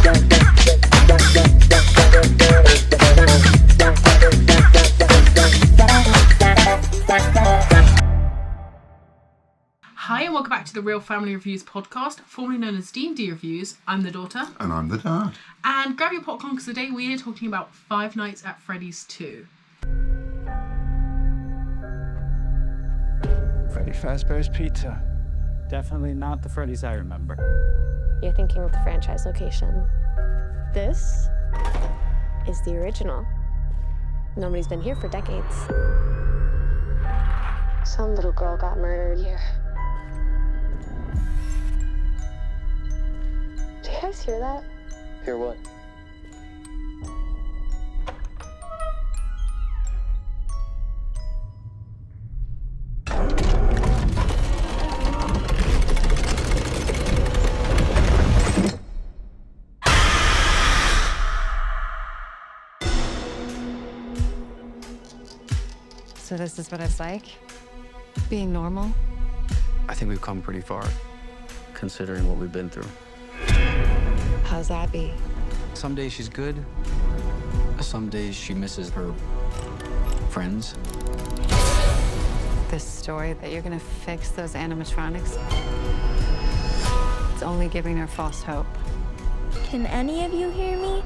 Hi and welcome back to the Real Family Reviews podcast, formerly known as D&D Reviews. I'm the daughter. And I'm the dad. And grab your popcorn because today we are talking about Five Nights at Freddy's 2. Freddy Fazbear's Pizza. Definitely not the Freddy's I remember. You're thinking of the franchise location. This is the original. Nobody's been here for decades. Some little girl got murdered here. Do you guys hear that? Hear what? So this is what it's like? Being normal? I think we've come pretty far, considering what we've been through. How's that be? Some days she's good. Some days she misses her friends. This story that you're gonna fix those animatronics? It's only giving her false hope. Can any of you hear me?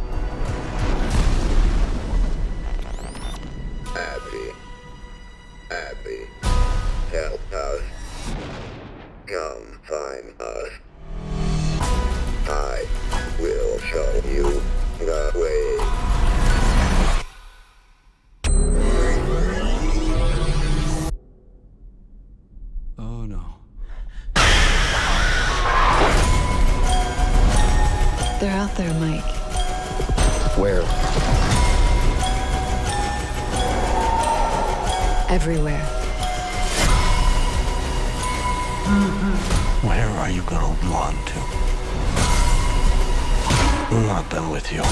Abby, help us. Come find us. I will show you the way. Oh no. They're out there, Mike. Where? Everywhere. Where are you gonna run to? I'm not done with you.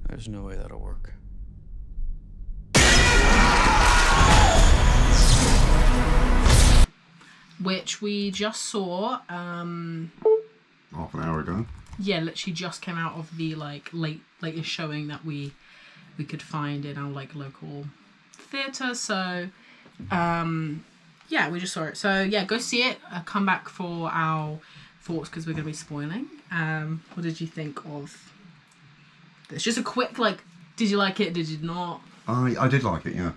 There's no way that'll work. Which we just saw, Half an hour ago. yeah, literally just came out of the latest showing that we could find in our local theatre. So yeah, we just saw it. So yeah, go see it. Come back for our thoughts because we're going to be spoiling. What did you think of this? Just a quick did you like it? Did you not? I did like it, yeah.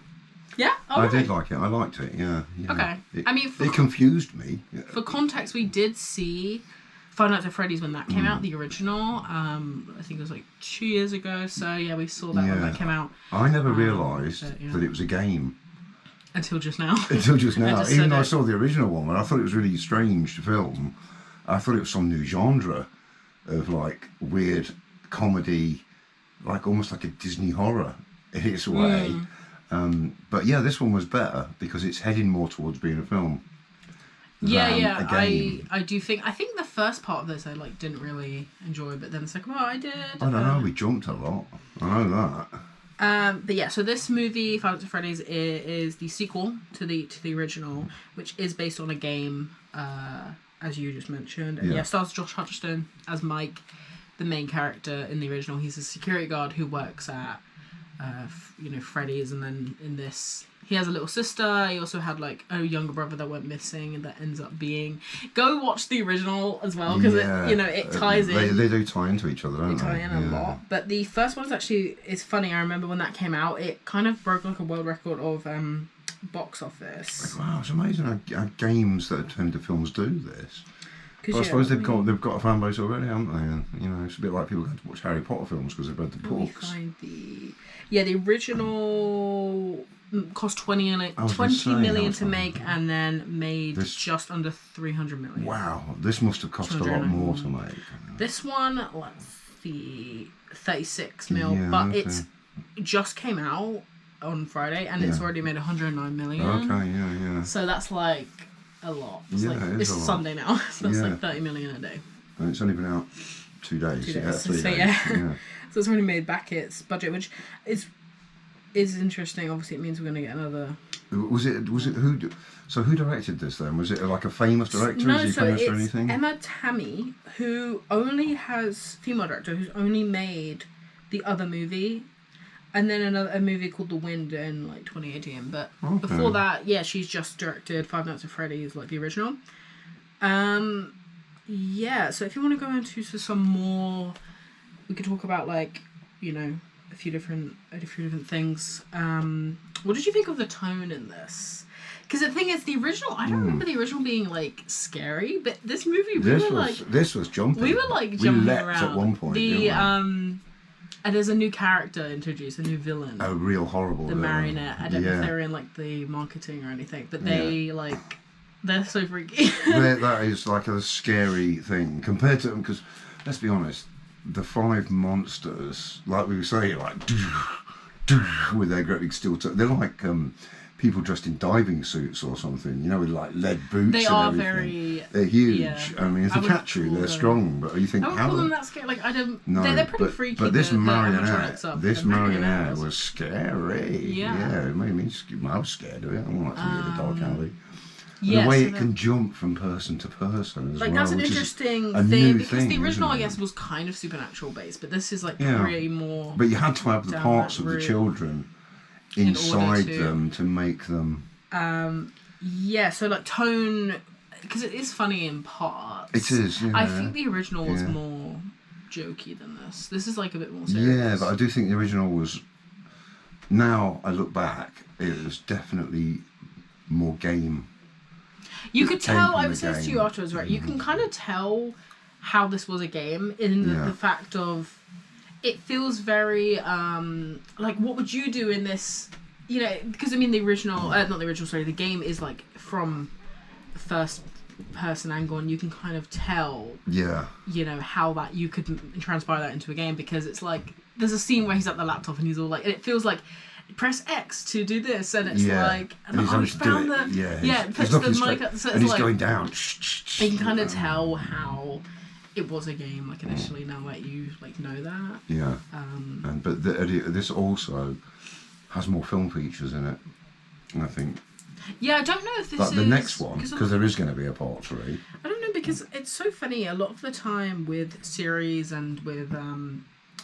Yeah? Oh, I did like it. I liked it, yeah. Okay. It confused me. For context, we did see Five Nights at Freddy's when that came out, the original. I think it was 2 years ago. So yeah, we saw that when that came out. I never realised that it was a game. Until just now. Even though I saw the original one, and I thought it was really strange to film. I thought it was some new genre of weird comedy, almost like a Disney horror in its way. But yeah, this one was better because it's heading more towards being a film. Yeah. I do think. I think the first part of this I didn't really enjoy, but then the second part I did. I don't know. We jumped a lot. I know that. But yeah, so this movie, Five Nights at Freddy's, is the sequel to the original, which is based on a game, as you just mentioned. And stars Josh Hutcherson as Mike, the main character in the original. He's a security guard who works at Freddy's, and then in this he has a little sister. He also had a younger brother that went missing, and that ends up being. Go watch the original as well because it ties in. They do tie into each other, don't they? Tie in a lot. But the first one is funny. I remember when that came out, it kind of broke a world record of box office. Wow, it's amazing how games that turn into films do this. But I suppose they've got a fan base already, haven't they? And it's a bit like people going to watch Harry Potter films because they've read the books. The original cost 20 million to make, and then made just under 300 million. Wow, this must have cost a lot more to make. This one, let's see, 36 mil, but it's just came out on Friday, and it's already made 109 million. Okay, yeah. So that's a lot. It's Sunday now, so that's 30 million a day. And it's only been out 2 days. 2 days. 3 days. Yeah. So it's already made back its budget, which is is interesting. Obviously, it means we're going to get another. Was it who? So who directed this then? Was it like a famous director? No, Is he so famous it's for anything? Emma Tammi, who only has female director who's only made the other movie, and then a movie called The Wind in like 2018. But before that, yeah, she's just directed Five Nights at Freddy's, like the original. Yeah. So if you want to go into some more, we could talk about like, you know, a few different things. What did you think of the tone in this? Because the thing is, the original, I don't remember the original being like scary, but this movie this was jumping. We were like jumping we leapt around at one point. And there's a new character introduced, a new villain. A real horrible. The marionette. I don't know if they're in like the marketing or anything, but they like they're so freaky. That is like a scary thing compared to them, because let's be honest, the five monsters, like we were saying, like with their great big steel toe, they're like people dressed in diving suits or something, you know, with like lead boots. They and are everything. They're huge. Yeah. I mean, if they catch you, they're strong. But you think I would call them that scary. Like I don't. No, they're pretty freaky. But this marionette, marionette was scary. Yeah, it made me. I was scared of it. I don't like to be in the dark alley. Yeah, the way it can jump from person to person as like well. That's an interesting thing, because the original, I guess, was kind of supernatural based, but this is like pretty more. But you had to have the parts of the children inside them to make them. Yeah, so like tone, because it is funny in parts. It is. Yeah. I think the original was more jokey than this. This is like a bit more serious. Yeah, but I do think the original was. Now I look back, it was definitely more game. You could tell. I was saying to you afterwards, right? You can kind of tell how this was a game in the fact of it feels very like what would you do in this, you know, because I mean the original not the original, sorry, the game is like from the first person angle, and you can kind of tell you know how that you could transpire that into a game, because it's like there's a scene where he's at the laptop and he's all like, and it feels like press X to do this, and it's like, and he's found the puts the mic up, so and he's like, going down. You can kind of tell how it was a game, like initially. Now that you like know that, but this also has more film features in it, I think. Yeah, I don't know if this is the next one, because there is going to be a part 3. I don't know, because it's so funny. A lot of the time with series and with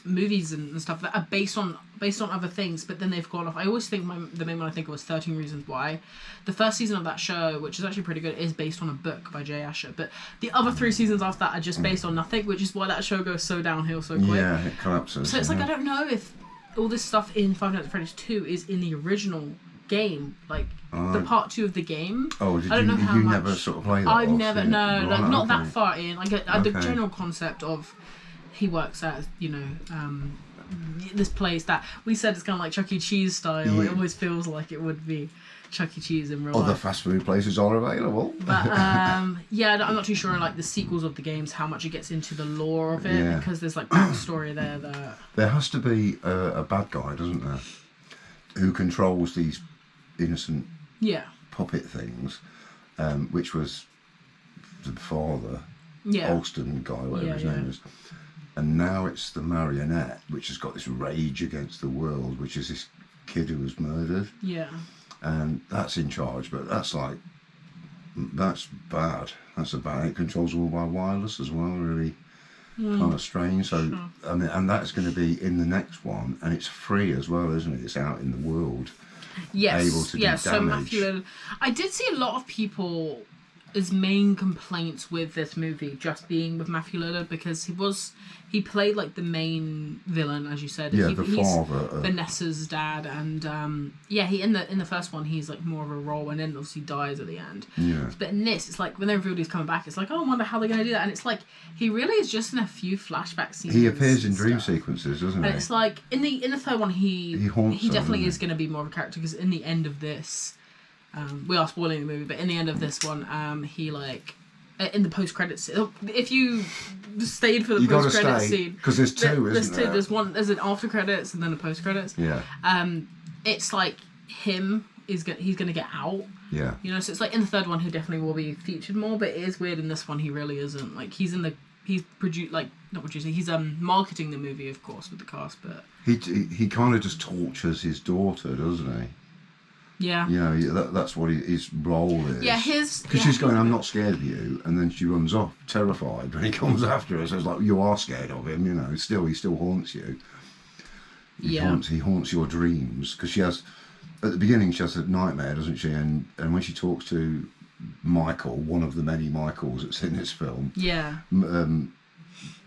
movies and stuff that are based on other things, but then they've gone off. I always think the main one I think was 13 Reasons Why. The first season of that show, which is actually pretty good, is based on a book by Jay Asher, but the other 3 seasons after that are just based on nothing, which is why that show goes so downhill so quick. Yeah, it collapses. So it's like, I don't know if all this stuff in Five Nights at Freddy's 2 is in the original game, like the part 2 of the game. Oh, I don't know how much. Never sort of play that? I've never, no, like not that far in. Like the general concept of he works at, you know, this place that we said it's kind of like Chuck E. Cheese style. Yeah. It always feels like it would be Chuck E. Cheese in real life. Other fast food places are available. But yeah, I'm not too sure like the sequels of the games how much it gets into the lore of it, because there's like backstory there that there has to be a bad guy, doesn't there, who controls these innocent puppet things, which was the father, Alston guy, whatever his name is. And now it's the marionette, which has got this rage against the world, which is this kid who was murdered. Yeah. And that's in charge, but that's bad. That's a bad. It controls all by wireless as well, really kind of strange. So, I mean, and that's going to be in the next one, and it's free as well, isn't it? It's out in the world. Yes. Able to do damage. So Matthew Lillard, I did see a lot of people. His main complaints with this movie just being with Matthew Lillard, because he played like the main villain, as you said. Yeah, he's father. Vanessa's dad, and he in the first one he's like more of a role, and then obviously dies at the end. Yeah. But in this, it's like when they revealed he's coming back, it's like, oh, I wonder how they're going to do that, and it's like he really is just in a few flashback scenes. He appears in dream sequences, doesn't he? And it's like in the third one he definitely is going to be more of a character, because in the end of this. We are spoiling the movie, but in the end of this one, he like in the post-credits. If you stayed for the post-credits scene, because there's two, isn't there? There's an after credits and then a post-credits. Yeah. It's like he's gonna get out. Yeah. You know, so it's like in the third one he definitely will be featured more, but it is weird in this one he really isn't. Like he's in the not producing. He's marketing the movie, of course, with the cast, but he kind of just tortures his daughter, doesn't he? Yeah. You know, that's what his role is. Yeah, because she's going, I'm not scared of you, and then she runs off terrified when he comes after her. So it's like, you are scared of him, you know. He still haunts you. He haunts your dreams, because she has, at the beginning she has a nightmare, doesn't she? And when she talks to Michael, one of the many Michaels that's in this film. Yeah.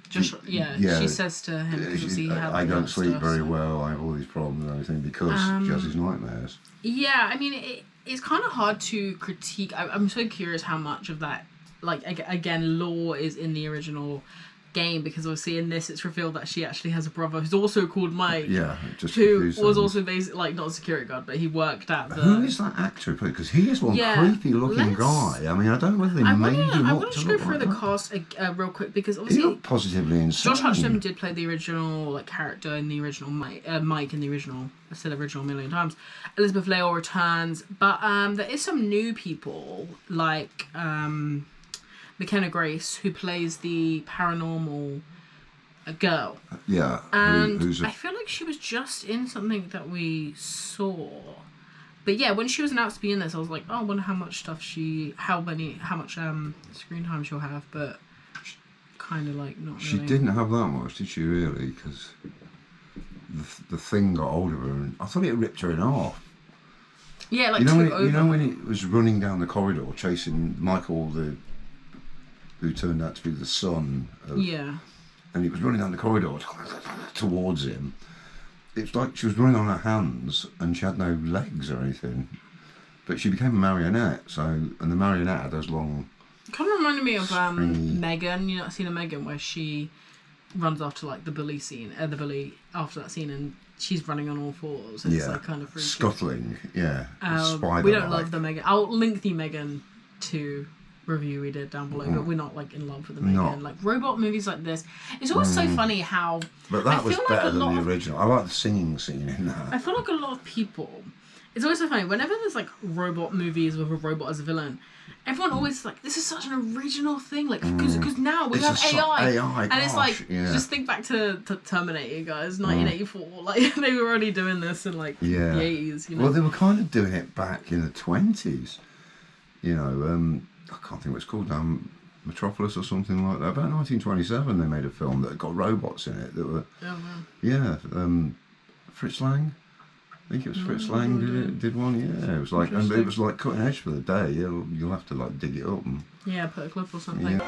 She says to him, because I don't sleep very well, I have all these problems and everything, because she has these nightmares. Yeah, I mean, it's kind of hard to critique. I'm so curious how much of that, like, again, lore is in the original game, because obviously in this it's revealed that she actually has a brother who's also called Mike. Yeah, who was also basically, like, not a security guard, but he worked at the... Who is that actor? Because he is one creepy looking guy. I mean, I don't know whether they made him up to look like that. I want to go through the cast real quick, because obviously... He looked positively insane. Josh Hutcherson did play the original, like, character in the original Mike in the original. I said original a million times. Elizabeth Lail returns, but there is some new people, like McKenna Grace, who plays the paranormal girl. Yeah. And I feel like she was just in something that we saw. But yeah, when she was announced to be in this, I was like, oh, I wonder how much screen time she'll have, but kind of like not really. She didn't have that much, did she really? Because the thing got hold of her, and I thought it ripped her in half. Yeah, like, you know, took over. You know when it was running down the corridor chasing Michael, who turned out to be the son of... Yeah. And he was running down the corridor towards him. It's like she was running on her hands and she had no legs or anything. But she became a marionette, and the marionette had those long... Kind of reminded me of Megan. You know, seen a Megan where she runs after, like, the bully scene, after that scene, and she's running on all fours. And it's like kind of freaky. Scuttling, yeah. We don't love the Megan. I'll link the Megan to review we did down below, but we're not, like, in love with the Megan. No. Like, robot movies like this, it's always so funny how... But that was better than the original. I like the singing scene in that. I feel like a lot of people... It's always so funny, whenever there's, like, robot movies with a robot as a villain, everyone always like, this is such an original thing, like, because now we have AI, and it's like, just think back to Terminator, guys, 1984, like, they were already doing this in, like, the 80s, you know? Well, they were kind of doing it back in the 20s, you know, I can't think what it's called now, Metropolis or something like that. About 1927 they made a film that got robots in it that were... Oh, wow. Fritz Lang? I think it was Fritz Lang did one, yeah. It was like, and it was like cutting edge for the day. You'll have to, like, dig it up and... Yeah, put a clip or something. Yeah.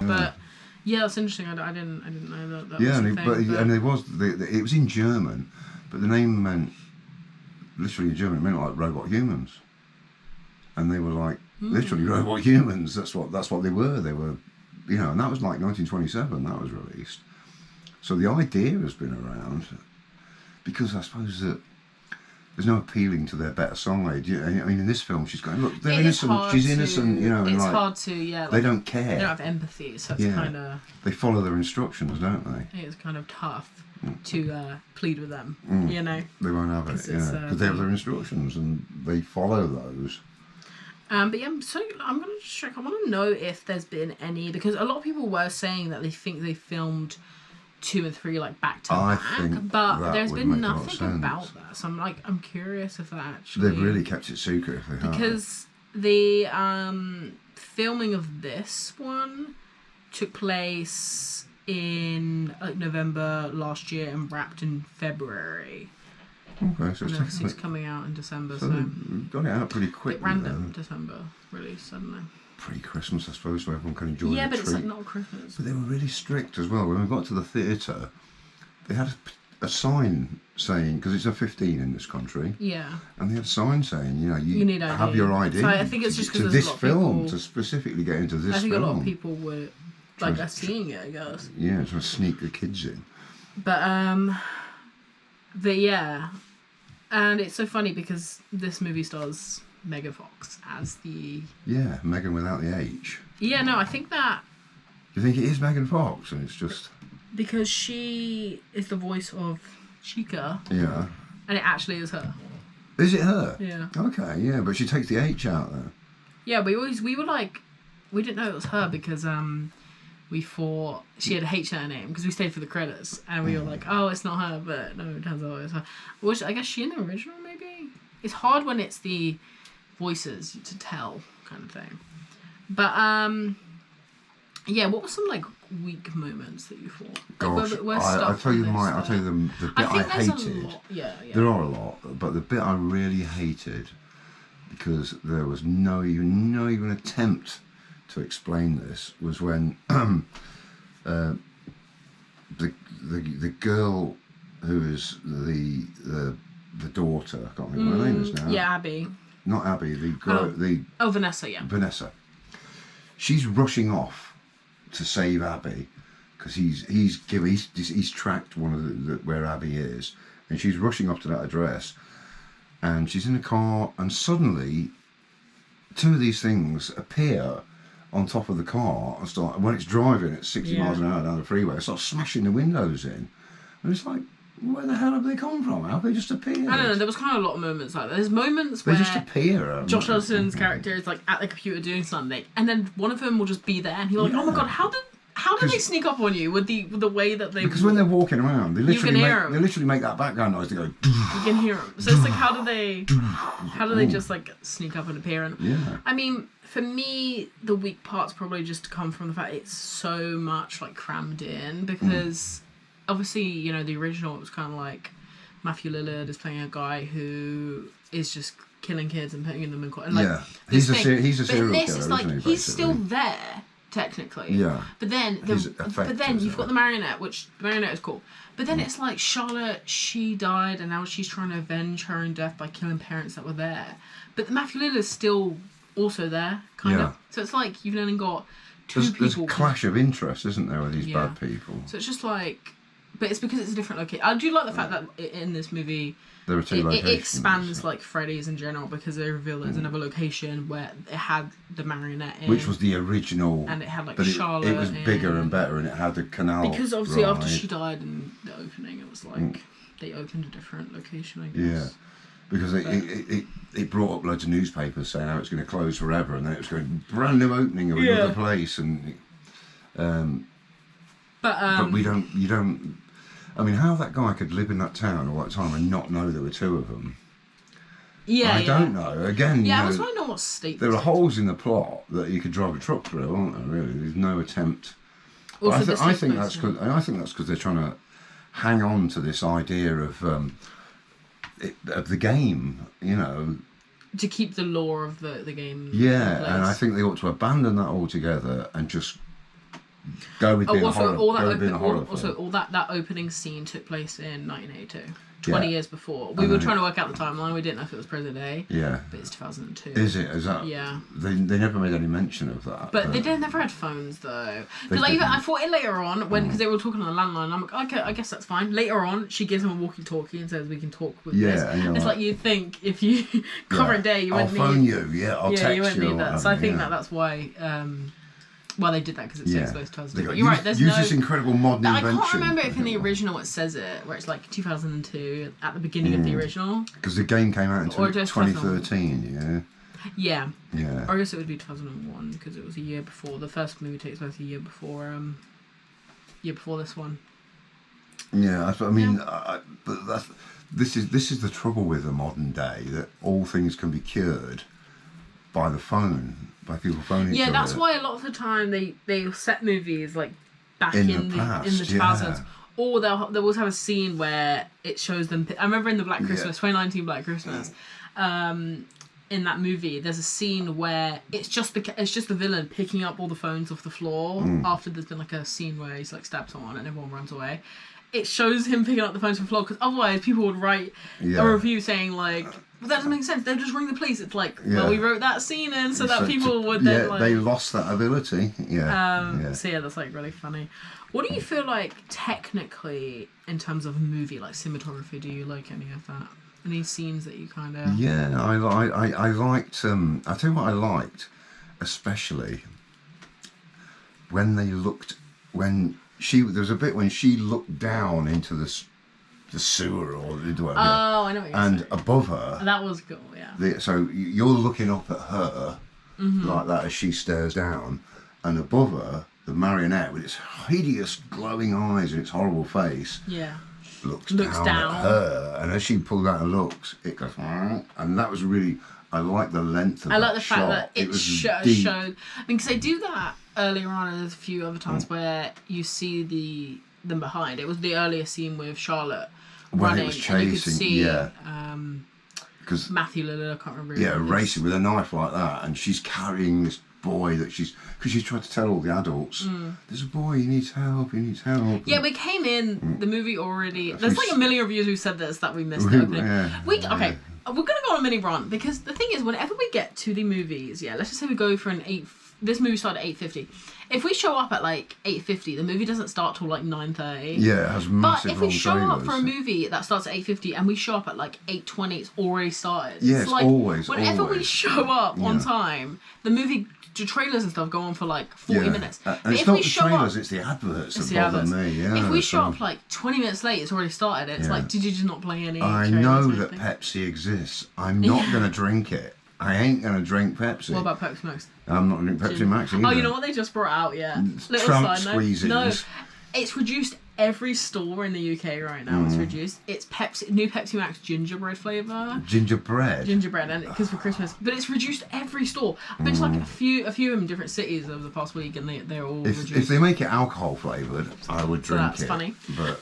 But yeah, that's interesting. I didn't know that. Yeah, was it was in German, but the name meant literally in German. It meant like robot humans, and they were like literally robot humans. That's what they were. They were, you know, and that was like 1927. That was released. So the idea has been around because I suppose that there's no appealing to their better side. I mean, in this film, she's going, look, they're innocent. She's innocent, you know. And it's like, hard to, like, they don't care. They don't have empathy, so it's kind of... They follow their instructions, don't they? It's kind of tough to plead with them, you know. They won't have it, because they have their instructions and they follow those. But yeah, so I'm going to check. I want to know if there's been any, because a lot of people were saying that they think they filmed 2 and 3 like back to back, but there's been nothing about that. So I'm curious if that actually... They've really kept it secret if they have. Because the filming of this one took place in November last year and wrapped in February. Okay, so it's coming out in December. So we've got it out pretty quick. Random December release suddenly. Pre-Christmas, I suppose, so everyone can enjoy the but treat. it's like not Christmas. But they were really strict as well. When we got to the theatre, they had a sign saying, because it's a 15 in this country. Yeah. And they had a sign saying, you need ID. Have your ID. So I think it's just because to this a lot of film, people, to specifically get into this film. I think a lot of people were are seeing it, I guess. Yeah, trying to sneak the kids in. But yeah, and it's so funny because this movie stars Megan Fox as the... Yeah, Megan without the H. Yeah, no, I think that... Do you think it is Megan Fox and it's just... Because she is the voice of Chica. Yeah. And it actually is her. Is it her? Yeah. Okay, yeah, but she takes the H out there. Yeah, we were like... We didn't know it was her because we thought she had a H in her name because we stayed for the credits and we were like, oh, it's not her, but no, it turns out it's her. Which I guess she in the original, maybe? It's hard when it's the voices to tell kind of thing. But yeah, what were some like weak moments that you thought? Gosh, I'll tell you the bit I hated. Yeah. There are a lot, but the bit I really hated because there was no even attempt to explain this was when the girl who is the daughter, I can't remember what her name is now. Yeah, Abby. Not Abby, the girl, Vanessa, yeah. Vanessa. She's rushing off to save Abby because he's tracked one of where Abby is, and she's rushing off to that address, and she's in a car, and suddenly two of these things appear on top of the car and start, when it's driving at 60 miles an hour down the freeway, start smashing the windows in, and it's like, where the hell have they come from? How have they just appeared? I don't know, there was kind of a lot of moments like that. There's moments where they just appear. Josh Hudson's character is like at the computer doing something, and then one of them will just be there, and you're like, oh my god, how did they sneak up on you with the way that they? Because when they're walking around, they literally make that background noise. They go. You can hear them. So it's like, how do they just like sneak up and appear? And yeah. I mean, for me, the weak parts probably just come from the fact it's so much like crammed in because. Obviously, you know, the original, it was kind of like Matthew Lillard is playing a guy who is just killing kids and putting them in court. And like, yeah, he's a serial killer, it's like, isn't he, he's still there, technically. Yeah. But then you've got the marionette, which the marionette is cool. But then it's like Charlotte, she died, and now she's trying to avenge her own death by killing parents that were there. But Matthew Lillard's still also there, kind of. So it's like you've only got two people. There's a clash of interest, isn't there, with these bad people? So it's just like... But it's because it's a different location. I do like the fact that in this movie, there are two locations. It expands like Freddy's in general because they reveal there's another location where it had the marionette in. Which was the original. And it had like Charlotte. It was bigger and better, and it had the canal. Because obviously after she died in the opening, it was like they opened a different location, I guess. Yeah. Because it brought up loads of newspapers saying how it's going to close forever, and then it was going brand new opening of another place, and but you don't. I mean, how that guy could live in that town all that time and not know there were two of them. Yeah, I don't know. Again, I was wondering what state. There are holes in the plot that you could drive a truck through, aren't there? Really, there's no attempt. Also, I think that's because they're trying to hang on to this idea of the game, you know. To keep the lore of the game. Yeah, and I think they ought to abandon that altogether and just. Go with being a horror. All that opening scene took place in 1982, 20 years before. We were trying to work out the timeline. We didn't know if it was present day. Yeah, but it's 2002. Is it? Is that? Yeah. They never made any mention of that. But they never had phones though. Because I thought it later on because they were talking on the landline. I'm like, okay, I guess that's fine. Later on, she gives him a walkie-talkie and says we can talk with this. And it's like you'd think if you current day you wouldn't need. I'll phone you. Yeah, I'll text you. You wouldn't need that. So I think that's why. Well, they did that because it takes place 2002. You're right. There's use this incredible modern invention. I can't remember if in the original it says it, where it's like 2002 at the beginning of the original. Because the game came out in 2013, yeah. Yeah. Or I guess it would be 2001 because it was a year before. The first movie takes place a year before this one. Yeah, I mean, but this is the trouble with the modern day, that all things can be cured by the phone. By people phoning each other. Yeah, that's why a lot of the time they set movies like back in the 2000s Or they'll always have a scene where it shows them. I remember in the Black Christmas, 2019 Black Christmas, in that movie, there's a scene where it's just the villain picking up all the phones off the floor after there's been like a scene where he's like stabbed someone and everyone runs away. It shows him picking up the phones from the floor because otherwise people would write a review saying like, well, that doesn't make sense. They'll just ring the police. It's like, well, we wrote that scene in so that people would then like... they lost that ability. So yeah, that's like really funny. What do you feel like technically in terms of movie, like cinematography? Do you like any of that? Any scenes that you kind of... Yeah, I liked... I'll tell you what I liked, especially when they looked... There was a bit when she looked down into the sewer or whatever. Oh, I know what you're saying. And above her... That was cool, yeah. So you're looking up at her like that as she stares down, and above her, the marionette with its hideous glowing eyes and its horrible face looks down at her, and as she pulls out her looks, it goes, and that was really... I like the length of that shot. I like the fact that it showed... I mean, because they do that earlier on, and there's a few other times where you see them behind. It was the earlier scene with Charlotte running, it was chasing, and you could see because Matthew Lillard, I can't remember. Racing with a knife like that, and she's carrying this boy that because she's tried to tell all the adults, there's a boy, he needs help. Yeah, we came in the movie already. There's like a million reviews who said this that we missed the opening. Okay. We're going to go on a mini rant because the thing is, whenever we get to the movies, let's just say we go for this movie started at 8:50. If we show up at like 8:50, the movie doesn't start till like 9:30. Yeah, it has massive. But if we show up for a movie that starts at 8:50 and we show up at like 8:20, it's already started. Yeah, it's like always. Whenever we show up on time, the movie. The trailers and stuff go on for like 40 minutes. And it's not the trailers, it's the adverts that bother me. Yeah, if we show up like 20 minutes late, it's already started. It's like, did you just not play any I know that Pepsi exists. I'm not going to drink it. I ain't going to drink Pepsi. What about Pepsi Max? I'm not going to drink Pepsi Max either. Oh, you know what they just brought out? Yeah. Little Trump squeezes. No, it's reduced. Every store in the UK right now it's reduced. It's new Pepsi Max gingerbread flavour. Gingerbread, and because for Christmas, but it's reduced every store. I've been to like a few of them in different cities over the past week, and they're all reduced. If they make it alcohol flavoured, I would drink that's funny. But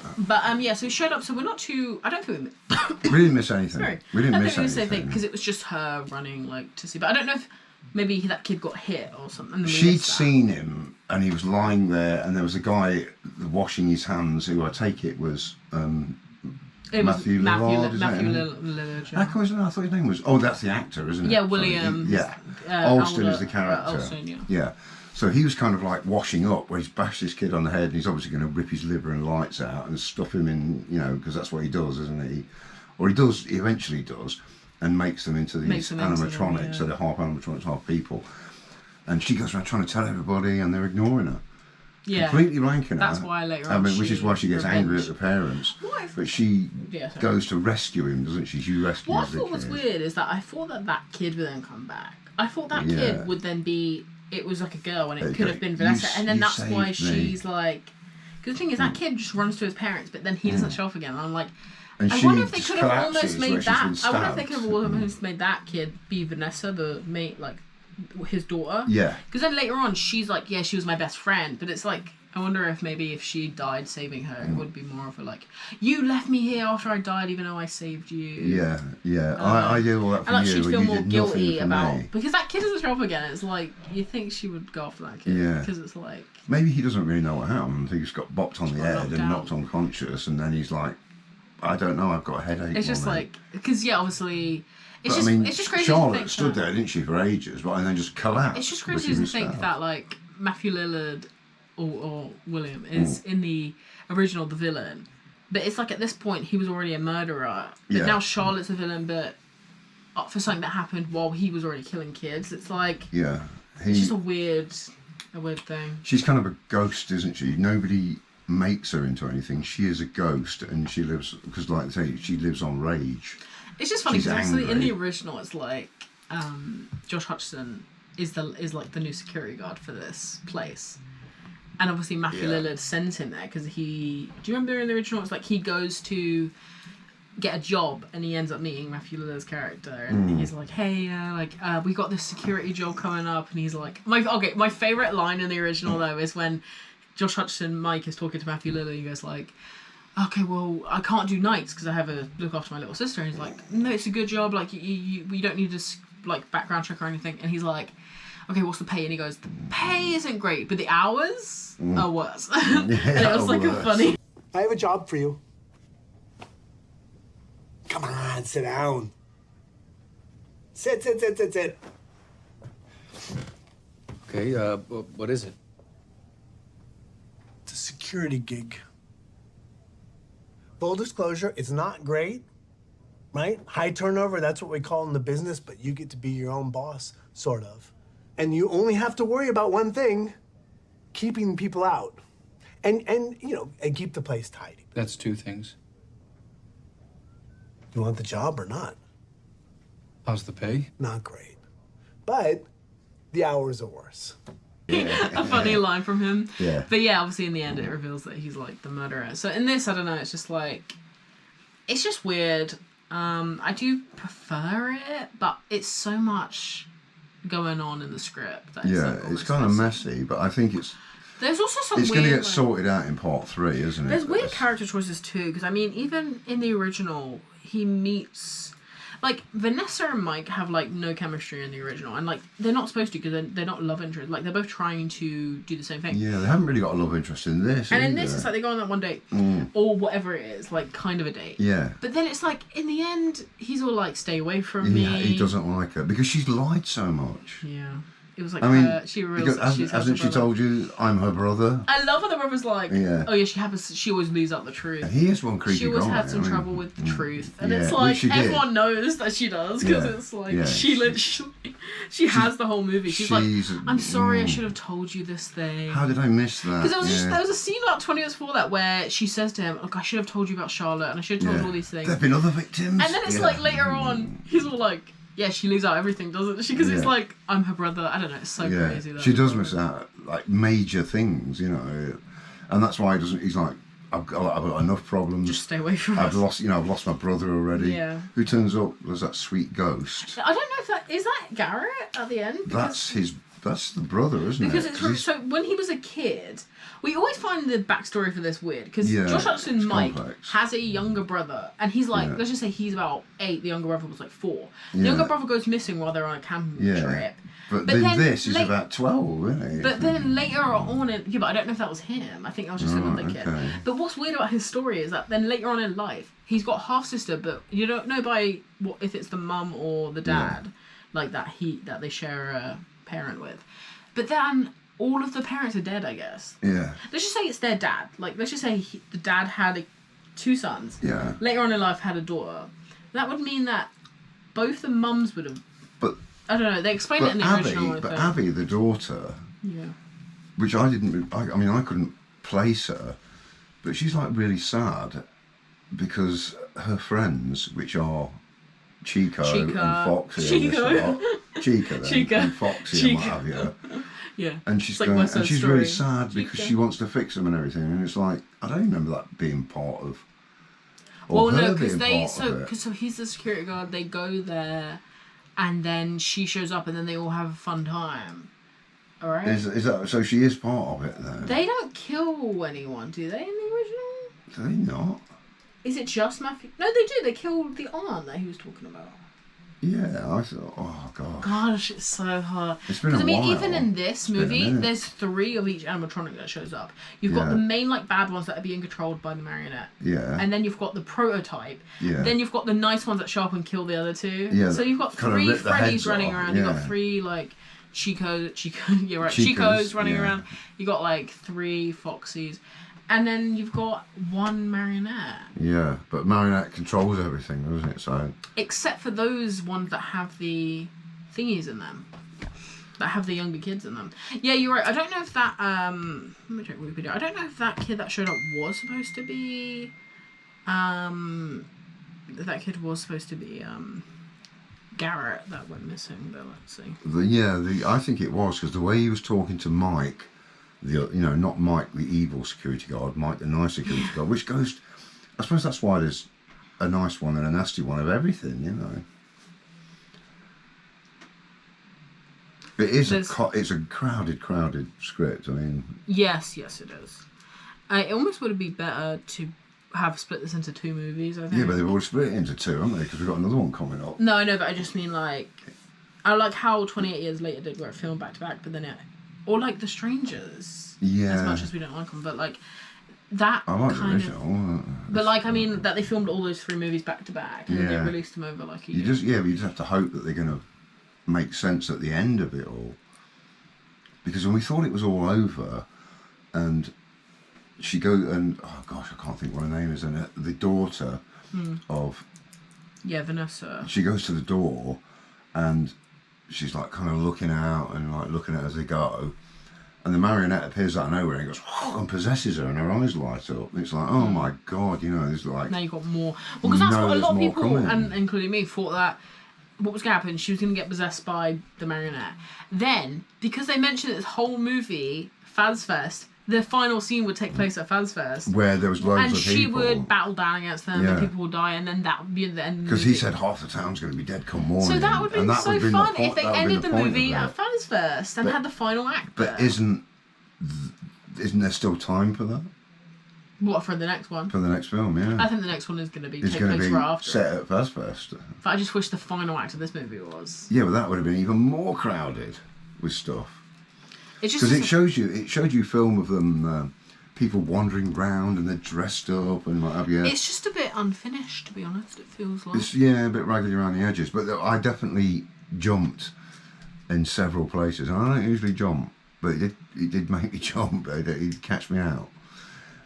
so we showed up. So we're not too. I don't think we didn't miss anything. We didn't miss anything because it was just her running like to see. But I don't know if. Maybe that kid got hit or something. She'd seen him, and he was lying there, and there was a guy washing his hands, who I take it was Matthew Lillard. Lillard. I thought his name was... Oh, that's the actor, isn't it? Yeah, William. Alston is the character. Alston, yeah. So he was kind of like washing up, where he's bashed this kid on the head, and he's obviously going to rip his liver and lights out and stuff him in, because that's what he does, isn't he? Or he eventually does. And makes them into these animatronics, so they're half animatronics, half people. And she goes around trying to tell everybody, and they're ignoring her. Yeah. Completely blanking her. That's why later on which is why she gets angry at the parents. But she goes to rescue him, doesn't she? She rescues What I thought was weird is that I thought that kid would then come back. I thought that kid would then be... It was like a girl, and it could have been Vanessa. And then that's why she's like... Because the thing is, that kid just runs to his parents, but then he doesn't show up again. And I'm like... I wonder if they could have almost made that. I wonder if they could have almost made that kid be Vanessa, the mate, like his daughter. Yeah. Because then later on, she's like, she was my best friend. But it's like, I wonder if maybe if she died saving her, it would be more of a like, you left me here after I died, even though I saved you. Yeah. I did all that for you. And like she'd feel more guilty about because that kid doesn't show up again. It's like you think she would go after that kid. Yeah. Because it's like maybe he doesn't really know what happened. He just got bopped on the head and knocked unconscious, and then he's like. I don't know. I've got a headache. It's just like because obviously, it's just crazy. Charlotte to think stood there, didn't she, for ages, and then just collapsed. It's just crazy to think that like Matthew Lillard or William is in the original the villain, but it's like at this point he was already a murderer. But now Charlotte's the villain, but for something that happened while he was already killing kids. It's like it's just a weird thing. She's kind of a ghost, isn't she? Nobody makes her into anything. She is a ghost, and she lives because, like I say, she lives on rage. It's just funny because obviously in the original, it's like Josh Hutcherson is like the new security guard for this place, and obviously Matthew Lillard sends him there because do you remember in the original? It's like he goes to get a job and he ends up meeting Matthew Lillard's character, and he's like, hey, we got this security job coming up, and he's like, my favorite line in the original though is when Josh Hutcherson, Mike, is talking to Matthew Lillard, and he goes like, okay, well, I can't do nights because I have to look after my little sister. And he's like, no, it's a good job. Like, you don't need to, like, background check or anything. And he's like, okay, what's the pay? And he goes, the pay isn't great, but the hours are worse. And it was like a funny... I have a job for you. Come on, sit down. Sit. Okay, what is it? It's a security gig. Full disclosure, it's not great, right? High turnover, that's what we call in the business, but you get to be your own boss, sort of. And you only have to worry about one thing, keeping people out. And keep the place tidy. That's 2 things. You want the job or not? How's the pay? Not great. But the hours are worse. A funny line from him. Yeah. But yeah, obviously in the end it reveals that he's like the murderer. So in this, I don't know, it's just like, it's just weird. I do prefer it, but it's so much going on in the script. That It's kind of messy, but I think there's also some it's weird... going to get sorted out in part 3, isn't it? There's weird character choices too, because I mean, even in the original, he meets... Like, Vanessa and Mike have, like, no chemistry in the original. And, like, they're not supposed to because they're not love interests. Like, they're both trying to do the same thing. Yeah, they haven't really got a love interest in this. And in this, it's like they go on that one date. Or whatever it is, like, kind of a date. Yeah. But then it's like, in the end, he's all like, stay away from me. Yeah, he doesn't like her because she's lied so much. Yeah. It was like I mean, she realized hasn't she told you I'm her brother? I love how the brother's like, oh yeah, she always leaves out the truth. And he is one creepy guy. She always had some trouble with the truth. And yeah, it's like, everyone knows that she does, because it's like, she literally, she has the whole movie. She's like, I'm sorry, I should have told you this thing. How did I miss that? Because there was a scene about 20 minutes before that where she says to him, look, I should have told you about Charlotte, and I should have told you all these things. There have been other victims. And then it's like, later on, he's all like, yeah, she leaves out everything, doesn't she? Because it's like, I'm her brother. I don't know. It's so crazy. She does miss out, like, major things, you know. And that's why he's like, I've got enough problems. Just stay away from I've lost my brother already. Yeah. Who turns up as that sweet ghost. I don't know if is that Garrett at the end? That's the brother, isn't it? Because so when he was a kid, we always find the backstory for this weird. Because Josh Hutcherson, Mike, has a younger brother, and he's like, let's just say he's about 8. The younger brother was like 4. The younger brother goes missing while they're on a camping trip. But then this is about 12, isn't it? But then later on, but I don't know if that was him. I think that was just another kid. But what's weird about his story is that then later on in life, he's got half sister, but you don't know if it's the mum or the dad, like that they share a parent with. But then all of the parents are dead, I guess. Yeah. Let's just say it's their dad. Like, let's just say the dad had 2 sons. Yeah. Later on in life had a daughter. That would mean that both the mums would have... But... I don't know, they explain it in the original. But Abby, the daughter... Yeah. Which I didn't... I mean, I couldn't place her. But she's, like, really sad because her friends, which are Chico and Foxy and this lot... Chica and Foxy and what have you... Yeah. And she's like and she's really sad because she wants to fix them and everything, and it's like I don't remember that being part of. Well, no, because so he's the security guard. They go there, and then she shows up, and then they all have a fun time. All right. Is that so? She is part of it then. They don't kill anyone, do they? In the original? Do they not? Is it just Matthew? No, they do. They killed the aunt that he was talking about. Yeah, I thought, oh gosh. Gosh, it's so hard. It's been a while. I mean, even in this movie, there's 3 of each animatronic that shows up. You've got the main, like, bad ones that are being controlled by the marionette. Yeah. And then you've got the prototype. Yeah. Then you've got the nice ones that show up and kill the other 2. Yeah. So you've got 3 Freddys running around. You've got 3, like, you're right, Chico's running around. You got, like, 3 Foxies. And then you've got 1 marionette. Yeah, but marionette controls everything, doesn't it? So except for those ones that have the thingies in them, that have the younger kids in them. Yeah, you're right. I don't know if that let me check Wikipedia. I don't know if that kid that showed up was supposed to be Garrett that went missing. But let's see. I think it was because the way he was talking to Mike. Not Mike, the evil security guard, Mike, the nice security guard, which goes... I suppose that's why there's a nice one and a nasty one of everything, you know. It is it's a crowded script. I mean, yes, it is. It almost would be better to have split this into 2 movies, I think. Yeah, but they've already split it into 2, haven't they? Because we've got another one coming up. No, I know, but I just mean like, I like how 28 Years Later did, where it filmed back to back, but then or like The Strangers. Yeah. As much as we don't like them, but like that. I like kind the original. But like, I mean, that they filmed all those 3 movies back to back, and then they released them over like a year. But you just have to hope that they're going to make sense at the end of it all. Because when we thought it was all over, and she goes and oh gosh, I can't think what her name is, and the daughter of Vanessa. She goes to the door, and she's like kind of looking out and like looking at her as they go, and the marionette appears out of nowhere and goes and possesses her, and her eyes light up. And it's like, oh my god, there's like now you've got more. Well, because that's what a lot of people, and including me, thought that what was going to happen, she was going to get possessed by the marionette. Then, because they mentioned this whole movie, Fazfest, the final scene would take place at Fazfest. Where there was loads of people. And she would battle down against them, and people would die, and then that would be the end of the movie. Because he said half the town's going to be dead come morning. So that would have been so fun if they ended the movie at Fazfest and had the final act there. But isn't there still time for that? What, for the next one? For the next film, yeah. I think the next one is going to be take place right after. Set at Fazfest. But I just wish the final act of this movie was. Yeah, but that would have been even more crowded with stuff. Because it showed you film of them, people wandering around and they're dressed up and what have you. It's just a bit unfinished, to be honest. It feels like. It's a bit raggedy around the edges. But I definitely jumped in several places. And I don't usually jump, but it did make me jump. It catch me out.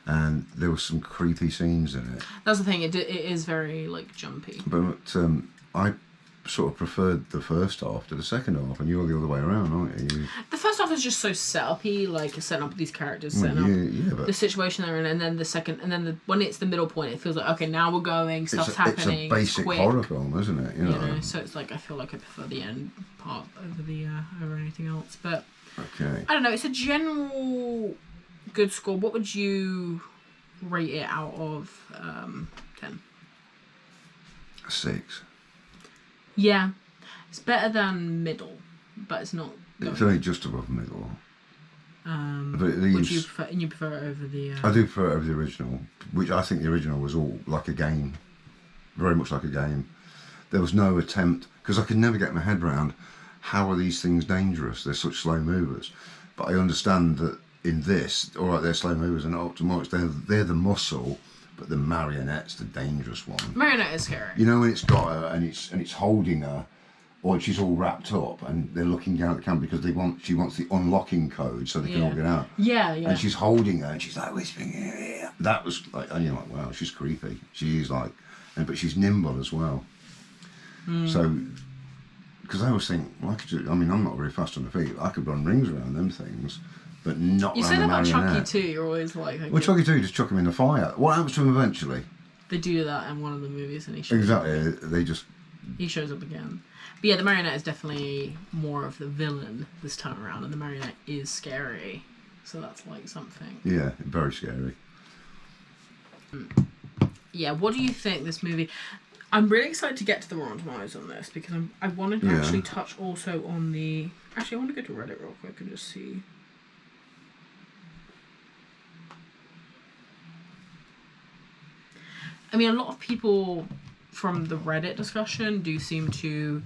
And there were some creepy scenes in it. That's the thing. It is very like jumpy. But I sort of preferred the first half to the second half, and you're the other way around, aren't you? The first half is just so set-up-y, like setting up these characters, setting up the situation they're in, and then the second, and then when it's the middle point, it feels like okay, now we're going, stuff's happening. It's a basic horror film, isn't it? You know, so it's like I feel like I prefer the end part over anything else. But okay, I don't know. It's a general good score. What would you rate it out of 10? 6. Yeah, it's better than middle, but it's not. It's only just above middle. But would you prefer? And you prefer it over the? I do prefer it over the original, which I think the original was all like a game, very much like a game. There was no attempt because I could never get my head around how are these things dangerous? They're such slow movers, but I understand that in this, all right, they're slow movers and up to much. They're the muscle. But the marionette's the dangerous one. Marionette is scary. You know when it's got her and it's holding her, or she's all wrapped up and they're looking down at the camera because she wants the unlocking code so they can all get out. Yeah. And she's holding her and she's like whispering. Yeah. That was like, and you're like, wow, she's creepy. She's like, but she's nimble as well. So, because I always think, well, I'm not very fast on the feet. I could run rings around them things. But not you say that about Chucky too. You're always like, okay. Well, Chucky 2, just chuck him in the fire. What happens to him eventually? They do that in one of the movies, and he shows he shows up again. But yeah, the marionette is definitely more of the villain this time around, and the marionette is scary, so that's like something. Yeah, very scary. Yeah, what do you think this movie? I'm really excited to get to the Rotten Tomatoes on this because I wanted to actually touch also on the. Actually, I want to go to Reddit real quick and just see. I mean, a lot of people from the Reddit discussion do seem to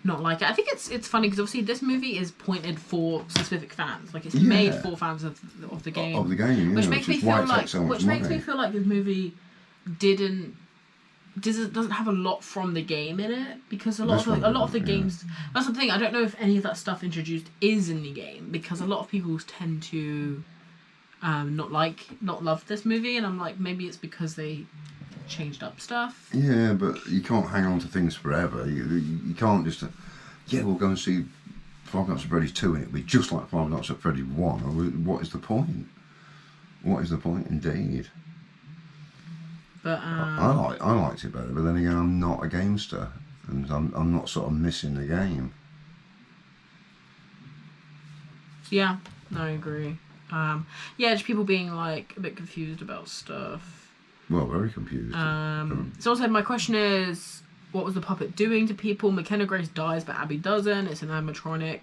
not like it. I think it's funny because obviously this movie is pointed for specific fans. Like it's made for fans of the game. Of the game, which makes me feel like this movie doesn't have a lot from the game in it because a lot of the games. That's the thing. I don't know if any of that stuff introduced is in the game because a lot of people tend to not love this movie, and I'm like maybe it's because they changed up stuff. Yeah, but you can't hang on to things forever. You can't just we'll go and see Five Nights at Freddy's 2 and it'll be just like Five Nights at Freddy's 1. What is the point? What is the point indeed? But I liked it better, but then again I'm not a gamester and I'm not sort of missing the game. Yeah, no, I agree. Just people being like a bit confused about stuff. Well, very confused. So also my question is, what was the puppet doing to people? McKenna Grace dies, but Abby doesn't. It's an animatronic.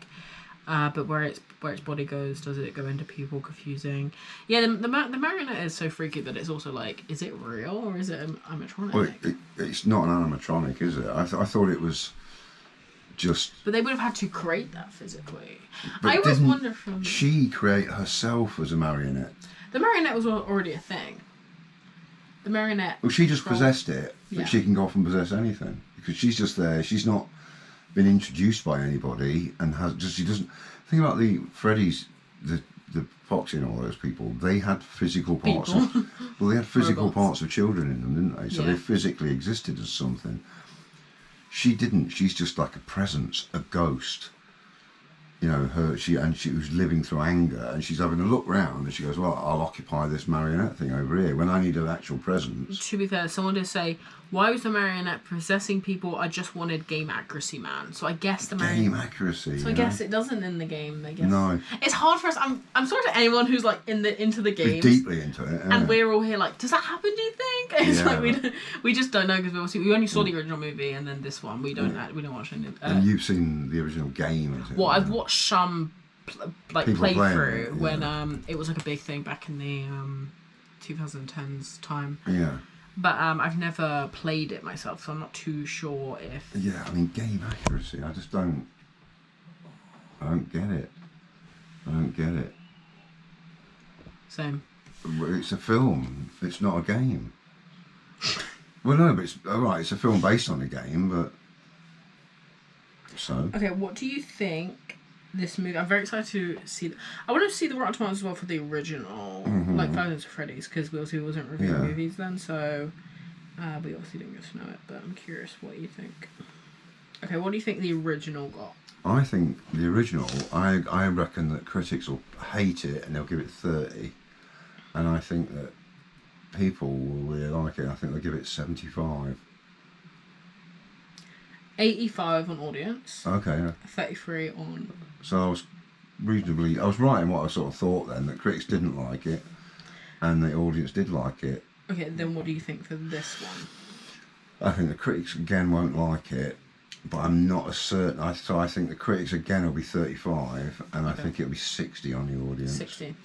But where its body goes, does it go into people? Confusing. Yeah, the marionette is so freaky that it's also like, is it real or is it animatronic? Well, it's not an animatronic, is it? I thought it was just. But they would have had to create that physically. But I always wonder from. She create herself as a marionette? The marionette was already a thing. The marionette. Well, she just possessed it, but yeah. she can go off and possess anything because she's just there. She's not been introduced by anybody, and she doesn't think about the Freddy's, the Foxy and all those people. They had physical parts. They had physical parts of children in them, didn't they? So they physically existed as something. She didn't. She's just like a presence, a ghost. You know, she was living through anger, and she's having a look round, and she goes, "Well, I'll occupy this marionette thing over here when I need an actual presence." To be fair, someone did say, "Why was the marionette possessing people? I just wanted game accuracy, man." So I guess the marionette. Game accuracy. So I guess it doesn't in the game. I guess. No. It's hard for us. I'm sorry to anyone who's like into the game. Deeply into it. Yeah. And we're all here like, does that happen? Do you think? It's like we just don't know because we only saw the original movie and then this one. We don't watch any. And you've seen the original game, is it? Well, I've watched some playthrough when it was like a big thing back in the 2010s time. Yeah. But I've never played it myself, so I'm not too sure if. Yeah, I mean game accuracy. I just don't. I don't get it. Same. It's a film. It's not a game. Well, no, but it's alright. It's a film based on a game, but so. Okay, what do you think? This movie, I'm very excited to see. I want to see the Rotten Tomatoes as well for the original, like Five Nights at Freddy's, because we obviously wasn't reviewing movies then, so we obviously didn't get to know it. But I'm curious what you think. Okay, what do you think the original got? I think the original. I reckon that critics will hate it and they'll give it 30, and I think that people will really like it. I think they'll give it 75. 85 on audience. Okay. Yeah. 33 on. So I was right in what I sort of thought then, that critics didn't like it and the audience did like it. Okay, then what do you think for this one? I think the critics again won't like it, but I'm not as certain. So I think the critics again will be 35 and I think it'll be 60 on the audience. 60.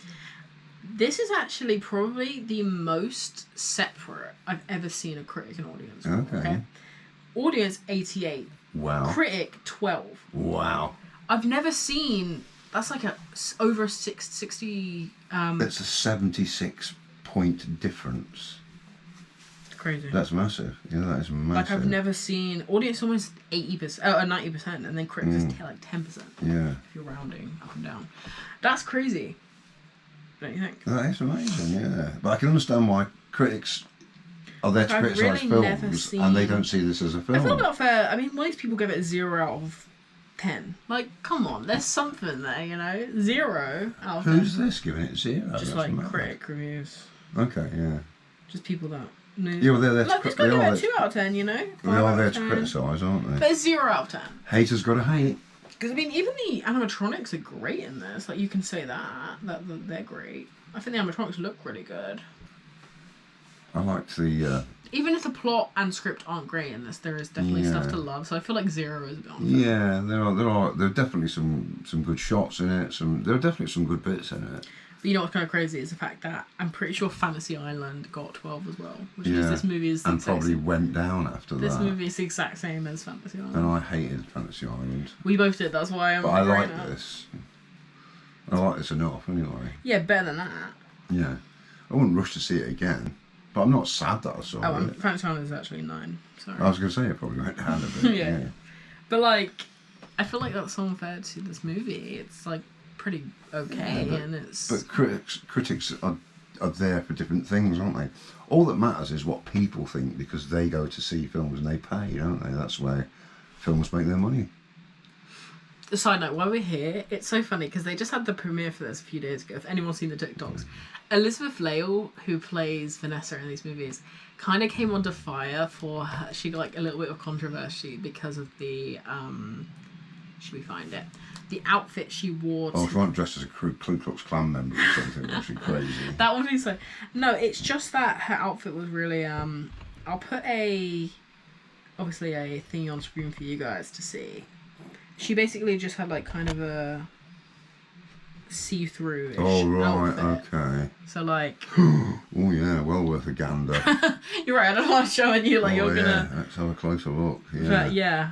This is actually probably the most separate I've ever seen a critic and audience. Okay. Audience 88. Wow. Critic 12. Wow. I've never seen. That's like over 60. That's a 76-point difference. It's crazy. That's massive. Yeah, that is massive. Like I've never seen audience almost 80%, 90%, and then critics is like 10%. Yeah. If you're rounding up and down, that's crazy. Don't you think? That is amazing. Yeah, but I can understand why critics are there to criticise films and they don't see this as a film. I feel not fair. I mean, most people give it 0 out of 10. Like, come on, there's something there, you know? 0 out of 10. Who's this giving it 0? Just That's like mad. critic reviews. Okay, yeah. Just people that. Yeah, well, they're there like, just gotta give it a 2 out of 10, you know? They are there to criticise, aren't they? But it's 0 out of 10. Haters gotta hate. Because, I mean, even the animatronics are great in this. Like, you can say that they're great. I think the animatronics look really good. I liked the. Even if the plot and script aren't great in this, there is definitely stuff to love. So I feel like 0 is a bit unfair. Yeah, there are definitely some good shots in it. There are definitely some good bits in it. But you know what's kind of crazy is the fact that I'm pretty sure Fantasy Island got 12 as well, which means this movie is and probably went down after this that. This movie is the exact same as Fantasy Island. And I hated Fantasy Island. We both did. That's why I'm. But I like this. I like this enough anyway. Yeah, better than that. Yeah, I wouldn't rush to see it again. But I'm not sad that I saw it. Fantasy Island is actually 9. Sorry. I was going to say it probably went down a bit. yeah. But like, I feel like that's unfair to this movie. It's like pretty okay, and it's. But critics are there for different things, aren't they? All that matters is what people think because they go to see films and they pay, don't they? That's where films make their money. A side note, while we're here, it's so funny because they just had the premiere for this a few days ago. If anyone's seen the TikToks, Elizabeth Lail, who plays Vanessa in these movies, kind of came under fire for her. She got like a little bit of controversy because of the should we find it? The outfit she wore. Oh, she wasn't dressed as a Ku Klux Klan member or something. Was she crazy? That would be so. No, it's just that her outfit was really. I'll put obviously a thing on screen for you guys to see. She basically just had like kind of a see-through-ish Oh, right, outfit. okay. So, like... Oh, yeah, well worth a gander. You're right, I don't like showing you, like, you're gonna... let's have a closer look, yeah. But, yeah,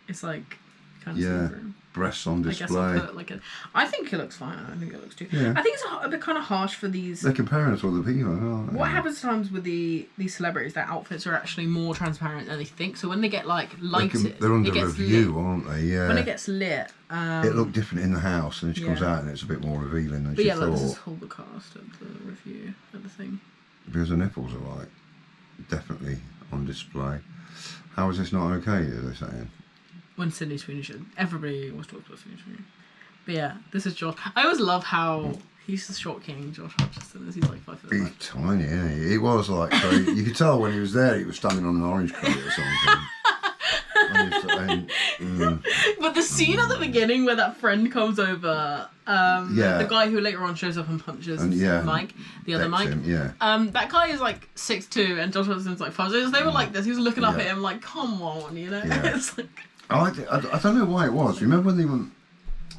it's, like, kind of see-through. Breasts on display. I guess I'll put like I think it looks fine. I think it looks too. Yeah. I think it's a bit kind of harsh for these. They're comparing us to other people, aren't they? What happens sometimes with these celebrities? Their outfits are actually more transparent than they think. So when they get like lighted, they're under review, aren't they? Yeah. When it gets lit, it looked different in the house, and then she comes out, and it's a bit more revealing than she thought. Look, this is all the cast at the review at the thing. Because the nipples are like definitely on display. How is this not okay? Are they saying? When Sydney Sweeney should. Everybody always talks about Sydney Sweeney. But yeah, this is Josh. I always love how he's the short king, Josh Hutcherson, is. He's like 5 foot. He's tiny, isn't he? He was like, so you could tell when he was there, he was standing on an orange crate or something. But the scene at the beginning where that friend comes over, the guy who later on shows up and punches Mike, the other Mike, that guy is like 6'2" and Josh Hutcherson's like 5'6". They were like this. He was looking up at him like, come on, you know. It's like. I don't know why it was. Remember when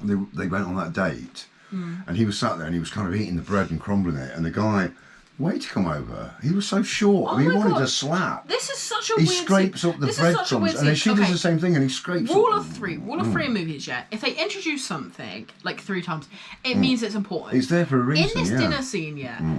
they went on that date, and he was sat there and he was kind of eating the bread and crumbling it, and the guy waited to come over. He was so short. He wanted to slap. This is such a weird scene. He scrapes up the breadcrumbs, and then she does the same thing, and he scrapes. Rule of three in movies, yeah. If they introduce something like 3 times, it means it's important. It's there for a reason. In this dinner scene,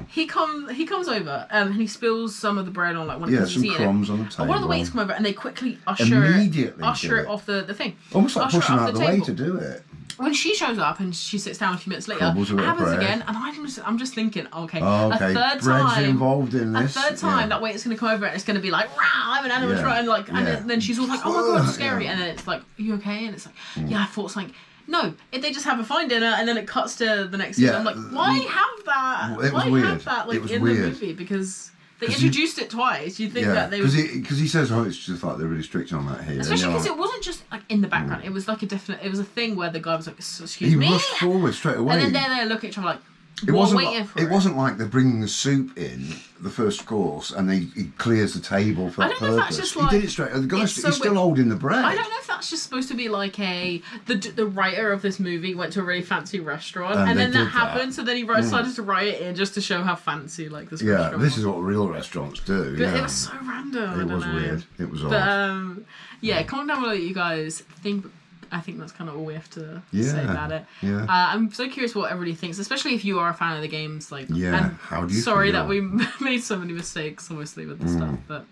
he comes over and he spills some of the bread on like one of the some crumbs on the table. And one of the waiters come over and they quickly usher it off the thing. Almost like pushing out the way to do it. When she shows up and she sits down a few minutes later, it happens again, and I'm just thinking, a third time, involved in this. That waiter's going to come over and it's going to be like, rah, I'm an animal, and then she's all like, oh my god, it's scary, and then it's like, are you okay? And it's like, I thought something. No, if they just have a fine dinner and then it cuts to the next scene, I'm like, why have that? It was weird. Have that like in the movie? Because they introduced it twice. You'd think that they would... Because he says, it's just like they're really strict on that here. Especially because it wasn't just like in the background. It was like it was a thing where the guy was like, excuse me. He rushed forward straight away. And then they look at each other like, it wasn't like they're bringing the soup in, the first course, and he clears the table for that purpose. Know if that's just like, he did it straight. The guy's still holding the bread. I don't know if that's just supposed to be like the writer of this movie went to a really fancy restaurant, and then that happened, so then he decided to write it in just to show how fancy like this restaurant was. This is what real restaurants do. But it was so random. It was weird. It was odd. But comment down below what you guys think. I think that's kind of all we have to say about it. Yeah. I'm so curious what everybody thinks, especially if you are a fan of the games. Like, how do you sorry that we made so many mistakes, obviously, with the stuff. But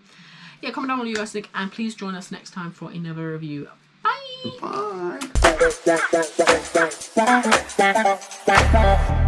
yeah, comment down what you guys think, and please join us next time for another review. Bye. Bye.